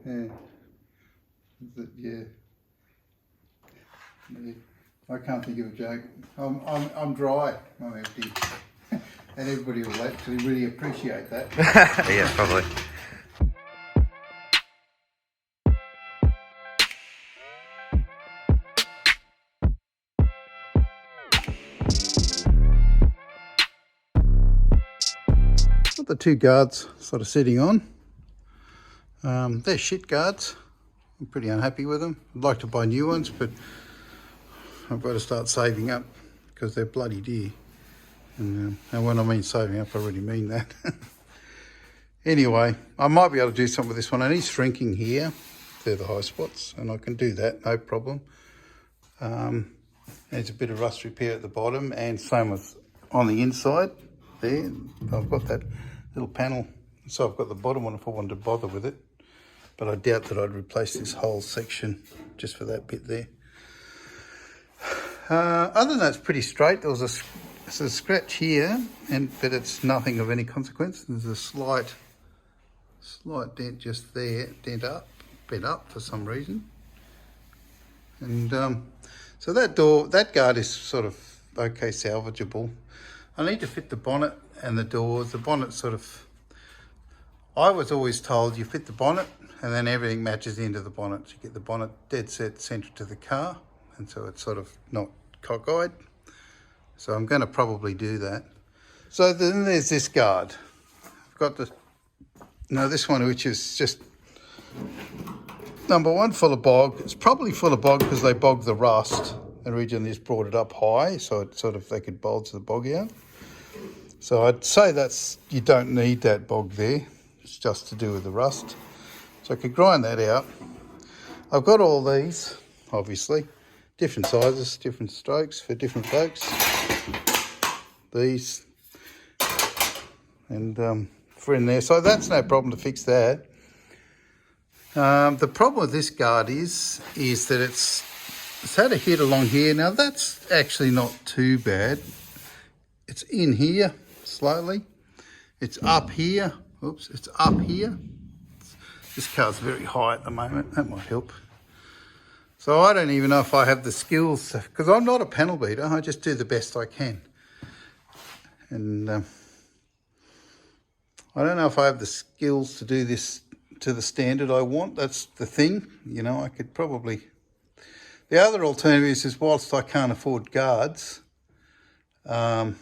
Yeah. Yeah. Yeah. I can't think of a joke. I'm dry. I'm empty. And everybody will actually really appreciate that. Yeah, probably. Got the two guards sort of sitting on. They're shit guards. I'm pretty unhappy with them. I'd like to buy new ones, but I've got to start saving up because they're bloody dear. And when I mean saving up, I really mean that. Anyway, I might be able to do something with this one. I need shrinking here. They're the high spots, and I can do that, no problem. There's a bit of rust repair at the bottom, and same with on the inside there. I've got that little panel, so I've got the bottom one if I wanted to bother with it. But I doubt that I'd replace this whole section just for that bit there. Other than that, it's pretty straight. There was a scratch here, but it's nothing of any consequence. There's a slight dent just there, bent up for some reason. And so that guard is sort of okay, salvageable. I need to fit the bonnet and the doors. The bonnet I was always told you fit the bonnet and then everything matches into the bonnet. You get the bonnet dead set centre to the car, and so it's sort of not cockeyed. So I'm going to probably do that. So then there's this guard. I've got this one, which is just number one, full of bog. It's probably full of bog because they bogged the rust. They originally just brought it up high, so it they could bulge the bog out. So I'd say you don't need that bog there. It's just to do with the rust. So I could grind that out. I've got all these, obviously, different sizes, different strokes for different folks. These and for in there, so that's no problem to fix that. The problem with this guard is that it's had a hit along here. Now that's actually not too bad. It's in here slightly. It's up here. Oops, it's up here. This car's very high at the moment. That might help. So I don't even know if I have the skills, because I'm not a panel beater. I just do the best I can. And I don't know if I have the skills to do this to the standard I want. That's the thing. You know, I could probably... The other alternative is whilst I can't afford guards, I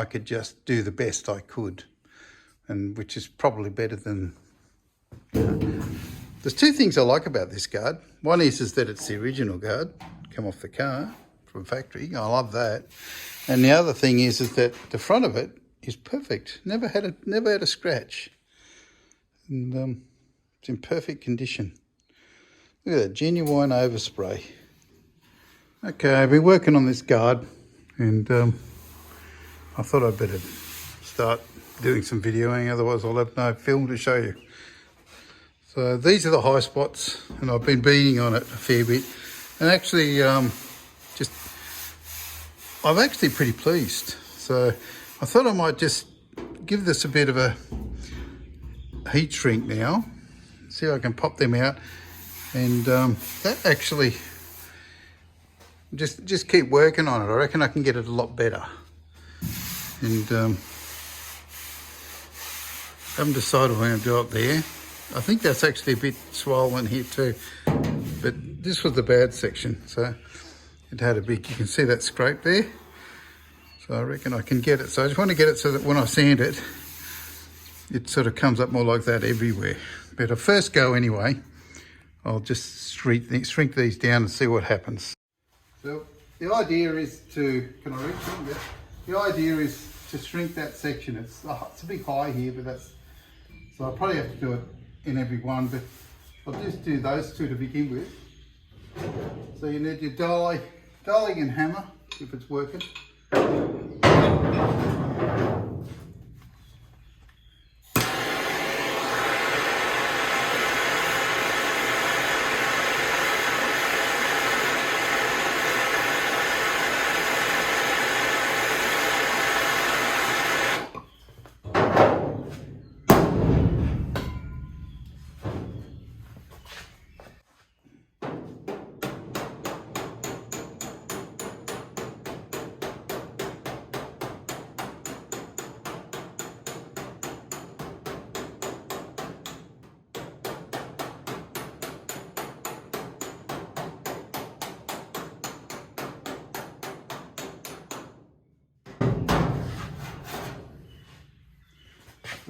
could just do the best I could, and which is probably better than... There's two things I like about this guard. One is that it's the original guard, come off the car from factory. I love that. And the other thing is that the front of it is perfect. Never had a scratch. And it's in perfect condition. Look at that, genuine overspray. Okay, I've been working on this guard, and I thought I'd better start doing some videoing, otherwise I'll have no film to show you. So these are the high spots, and I've been beating on it a fair bit. And actually, I'm actually pretty pleased. So I thought I might just give this a bit of a heat shrink now. See if I can pop them out. And that actually, just keep working on it. I reckon I can get it a lot better. And haven't decided what I'm going to do up there. I think that's actually a bit swollen here too, but this was the bad section, so it had a big, you can see that scrape there. So I reckon I can get it. So I just want to get it so that when I sand it, it sort of comes up more like that everywhere. But at first go anyway, I'll just shrink these down and see what happens. So the idea is to, can I reach them? Yeah. The idea is to shrink that section. It's a bit high here, but that's, so I'll probably have to do it in every one, but I'll just do those two to begin with. So you need your dialing and hammer if it's working.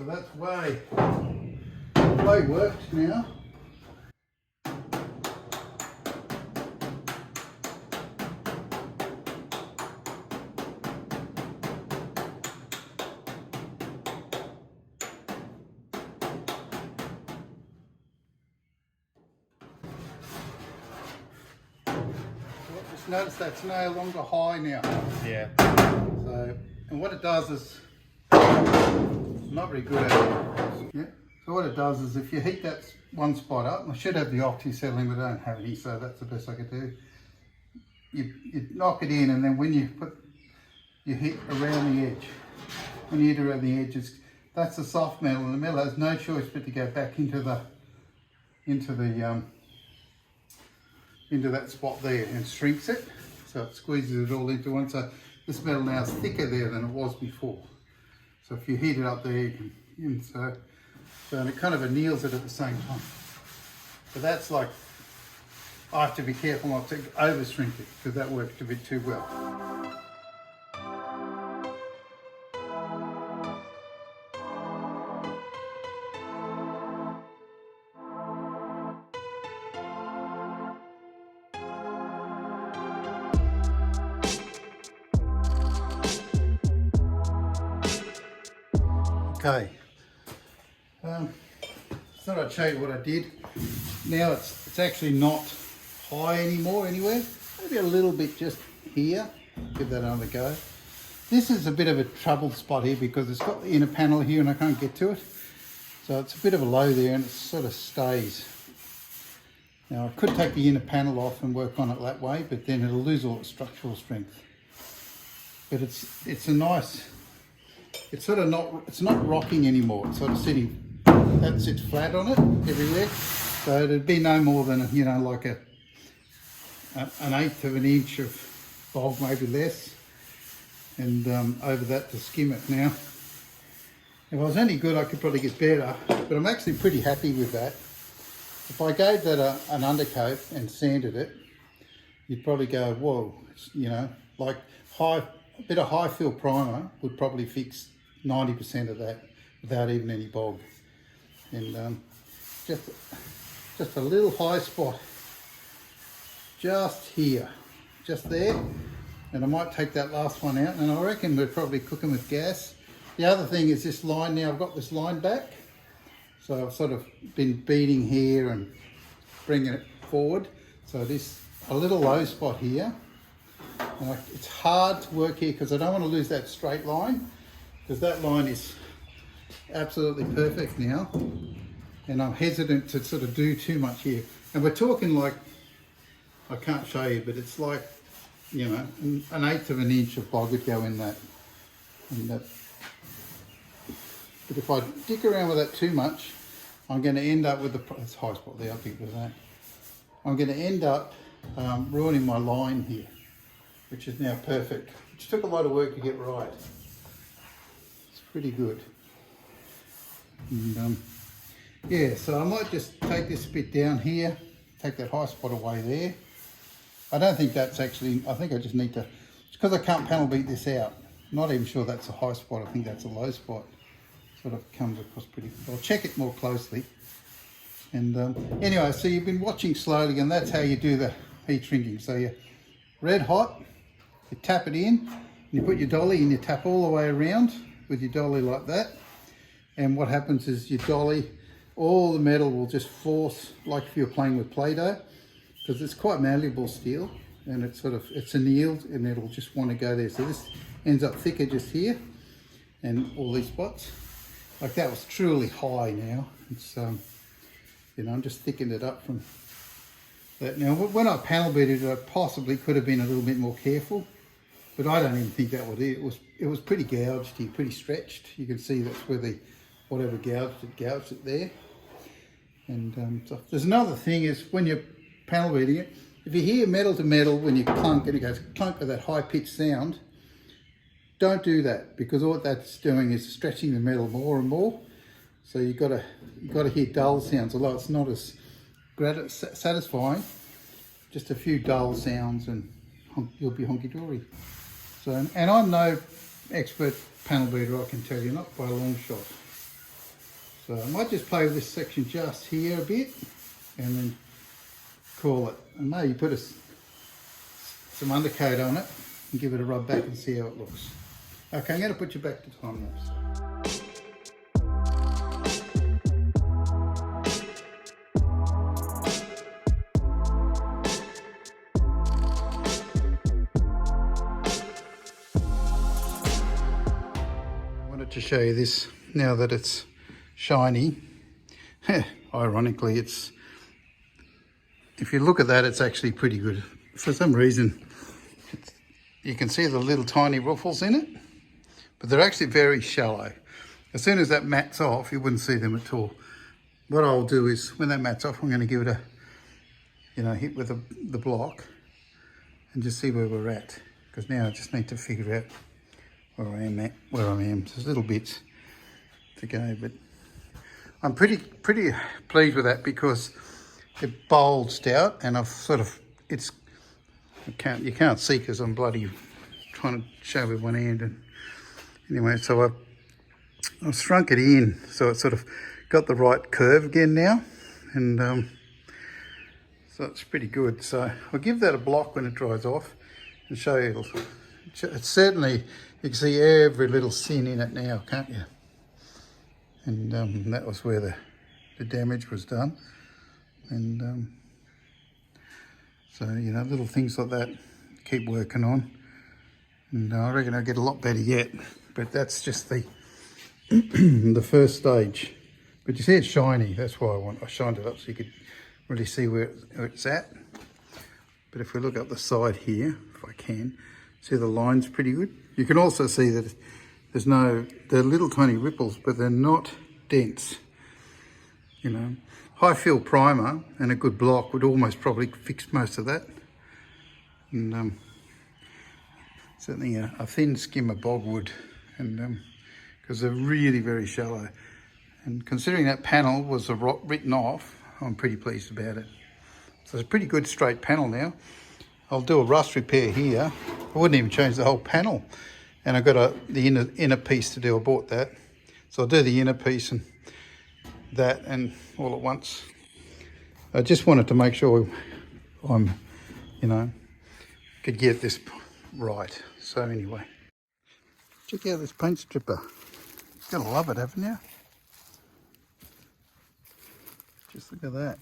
that's way worked now. Just notice that's no longer high now. Yeah. So, and what it does is, I'm not very good at it. Yeah. So what it does is if you heat that one spot up, I should have the oxyacetylene, but I don't have any, so that's the best I could do. You knock it in, and then when you hit around the edge. When you hit around the edges, that's the soft metal, and the metal has no choice but to go back into that spot there and shrinks it, so it squeezes it all into one. So this metal now is thicker there than it was before. So if you heat it up there, you can, so and it kind of anneals it at the same time. But that's like, I have to be careful not to over shrink it, because that works a bit too well. Okay, thought I'd show you what I did. Now it's actually not high anymore anywhere. Maybe a little bit just here. Give that another go. This is a bit of a troubled spot here because it's got the inner panel here and I can't get to it. So it's a bit of a low there and it sort of stays. Now I could take the inner panel off and work on it that way, but then it'll lose all its structural strength. But it's a nice, it's sort of not, it's not rocking anymore. It's sort of sitting, that sits flat on it everywhere. So it'd be no more than, you know, like an 1/8 of an inch of bog, maybe less. And over that to skim it. Now, if I was any good, I could probably get better, but I'm actually pretty happy with that. If I gave that an undercoat and sanded it, you'd probably go, whoa, you know, like a bit of high fill primer would probably fix 90% of that without even any bog. And just a little high spot, just here, just there. And I might take that last one out, and I reckon we're probably cooking with gas. The other thing is this line now, I've got this line back. So I've sort of been beating here and bringing it forward. So this, a little low spot here. And it's hard to work here because I don't want to lose that straight line, because that line is absolutely perfect now. And I'm hesitant to sort of do too much here. And we're talking like, I can't show you, but it's like, you know, 1/8 of an inch of bog would go in that. And that. But if I dick around with that too much, I'm going to end up with it's high spot there, I think with that. I'm going to end up ruining my line here, which is now perfect. Which took a lot of work to get right. It's pretty good. And yeah, so I might just take this bit down here, take that high spot away there. I don't think that's actually, I think I just need to, it's because I can't panel beat this out. I'm not even sure that's a high spot, I think that's a low spot. Sort of comes across pretty, I'll check it more closely. And anyway, so you've been watching slowly, and that's how you do the heat shrinking. So you're red hot, you tap it in, and you put your dolly and you tap all the way around with your dolly like that. And what happens is your dolly, all the metal will just force, like if you're playing with Play-Doh, because it's quite malleable steel, and it's sort of, it's annealed, and it'll just want to go there. So this ends up thicker just here, and all these spots. Like that was truly high now. It's, you know, I'm just thickened it up from that. Now, when I panel beat it, I possibly could have been a little bit more careful, but I don't even think that was it. It was pretty gouged here, pretty stretched. You can see that's where the, whatever gouged it there. And so there's another thing is when you're panel beating it, if you hear metal to metal when you clunk and it goes clunk with that high pitched sound, don't do that, because all that's doing is stretching the metal more and more. So you've got to hear dull sounds, although it's not as satisfying. Just a few dull sounds and you'll be honky-dory. So, and I'm no expert panel beater, I can tell you, not by a long shot. So I might just play with this section just here a bit and then call it. And maybe put some undercoat on it and give it a rub back and see how it looks. Okay, I'm going to put you back to time lapse. To show you this now that it's shiny. Ironically, if you look at that, it's actually pretty good. For some reason, you can see the little tiny ruffles in it, but they're actually very shallow. As soon as that mats off, you wouldn't see them at all. What I'll do is, when that mats off, I'm going to give it a, hit with the block and just see where we're at. Because now I just need to figure out where I am. There's little bits to go, but I'm pretty pleased with that because it bulged out, and I've sort of you can't see because I'm bloody trying to show with one hand. And anyway, so I've shrunk it in so it's sort of got the right curve again now, and so it's pretty good. So I'll give that a block when it dries off and show you. It's certainly, you can see every little sin in it now, can't you? And that was where the damage was done. And so, little things like that, keep working on. And I reckon I'll get a lot better yet. But that's just the the first stage. But you see it's shiny, that's why I shined it up so you could really see where it's at. But if we look up the side here, if I can, see the line's pretty good. You can also see that they're little tiny ripples, but they're not dense. High fill primer and a good block would almost probably fix most of that. And certainly a thin skim of bogwood, and because they're really very shallow. And considering that panel was written off, I'm pretty pleased about it. So it's a pretty good straight panel now. I'll do a rust repair here. I wouldn't even change the whole panel. And I've got the inner piece to do. I bought that. So I'll do the inner piece and that and all at once. I just wanted to make sure I'm, could get this right. So anyway, check out this paint stripper. You're gonna love it, haven't you? Just look at that.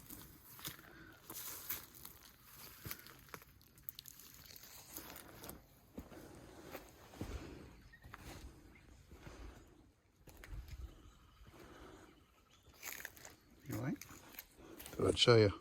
Anyway, thought I'd show you.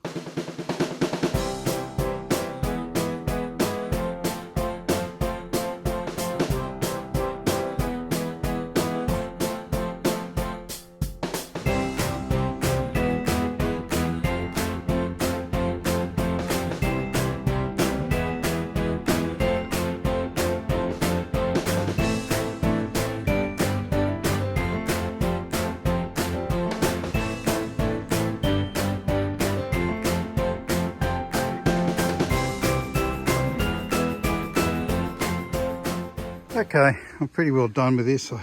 Okay, I'm pretty well done with this.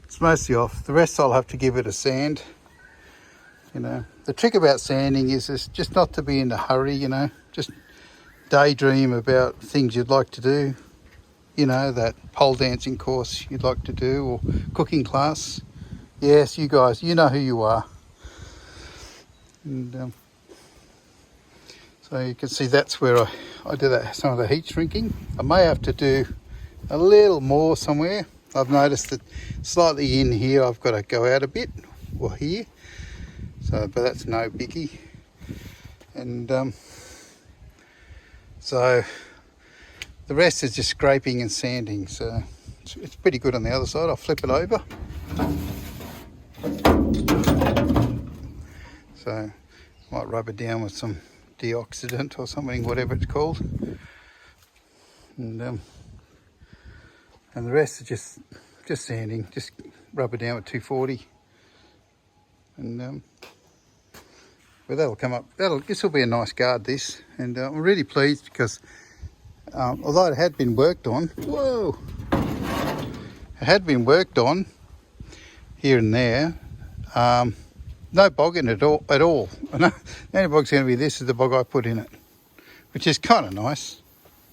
It's mostly off. The rest I'll have to give it a sand. The trick about sanding is just not to be in a hurry, just daydream about things you'd like to do. That pole dancing course you'd like to do, or cooking class. Yes, you guys, you know who you are. And so you can see that's where I do some of the heat shrinking. I may have to do a little more somewhere. I've noticed that slightly in here I've got to go out a bit, or here. So, but that's no biggie. And so the rest is just scraping and sanding. So it's pretty good on the other side. I'll flip it over. So might rub it down with some deoxidant or something, whatever it's called. And the rest is just sanding, just rub it down with 240. And but that'll come up. This will be a nice guard, this. And I'm really pleased because although it had been worked on, it had been worked on here and there, No bog in it at all. The only bog's going to be this is the bog I put in it, which is kind of nice.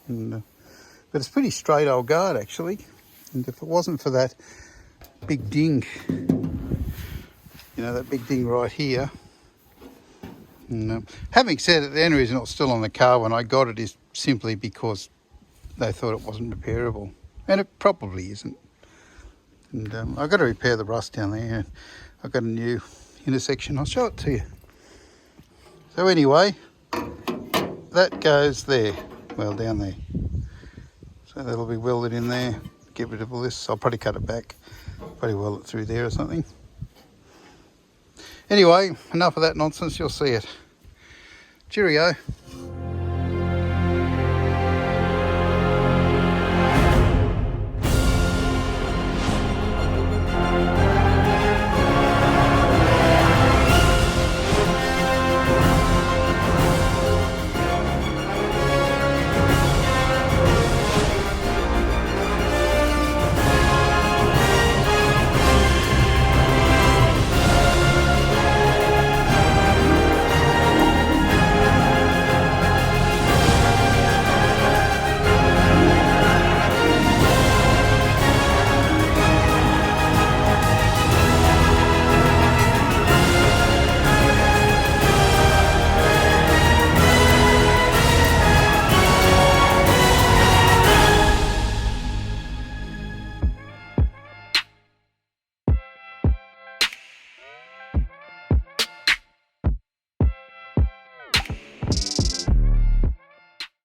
And, but it's pretty straight old guard actually. And if it wasn't for that big ding, that big ding right here. And, having said it, the only reason it was still on the car when I got it is simply because they thought it wasn't repairable. And it probably isn't. And I've got to repair the rust down there. I've got a new intersection. I'll show it to you. So anyway, that goes there. Well, down there. So that'll be welded in there. Get rid of all this. I'll probably cut it back. Probably weld it through there or something. Anyway, enough of that nonsense. You'll see it. Cheerio.